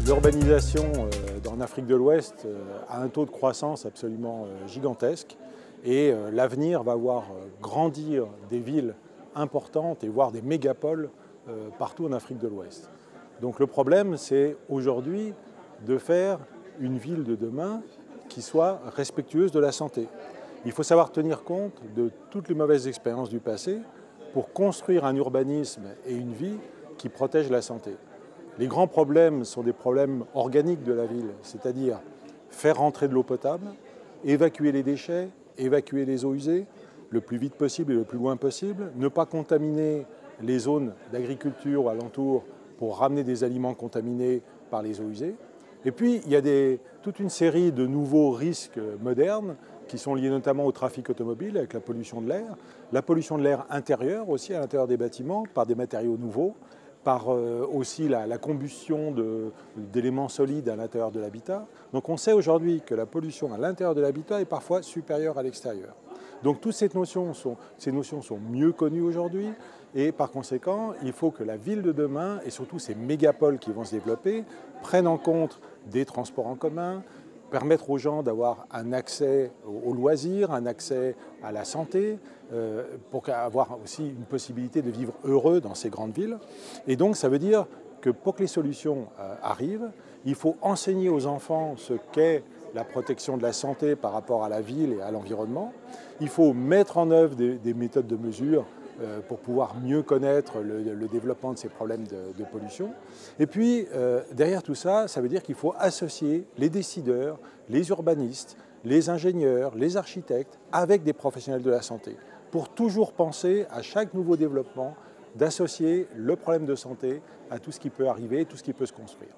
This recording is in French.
L'urbanisation en Afrique de l'Ouest a un taux de croissance absolument gigantesque et l'avenir va voir grandir des villes importantes et voire des mégapoles partout en Afrique de l'Ouest. Donc le problème, c'est aujourd'hui de faire une ville de demain qui soit respectueuse de la santé. Il faut savoir tenir compte de toutes les mauvaises expériences du passé pour construire un urbanisme et une vie qui protègent la santé. Les grands problèmes sont des problèmes organiques de la ville, c'est-à-dire faire rentrer de l'eau potable, évacuer les déchets, évacuer les eaux usées le plus vite possible et le plus loin possible, ne pas contaminer les zones d'agriculture alentour pour ramener des aliments contaminés par les eaux usées. Et puis, il y a toute une série de nouveaux risques modernes qui sont liés notamment au trafic automobile avec la pollution de l'air intérieur aussi à l'intérieur des bâtiments par des matériaux nouveaux, par aussi la combustion d'éléments solides à l'intérieur de l'habitat. Donc on sait aujourd'hui que la pollution à l'intérieur de l'habitat est parfois supérieure à l'extérieur. Donc toutes ces notions sont mieux connues aujourd'hui et par conséquent, il faut que la ville de demain et surtout ces mégapoles qui vont se développer prennent en compte des transports en commun, permettre aux gens d'avoir un accès aux loisirs, un accès à la santé, pour avoir aussi une possibilité de vivre heureux dans ces grandes villes. Et donc ça veut dire que pour que les solutions arrivent, il faut enseigner aux enfants ce qu'est la protection de la santé par rapport à la ville et à l'environnement. Il faut mettre en œuvre des méthodes de mesure pour pouvoir mieux connaître le développement de ces problèmes de pollution. Et puis, derrière tout ça, ça veut dire qu'il faut associer les décideurs, les urbanistes, les ingénieurs, les architectes avec des professionnels de la santé pour toujours penser à chaque nouveau développement d'associer le problème de santé à tout ce qui peut arriver, tout ce qui peut se construire.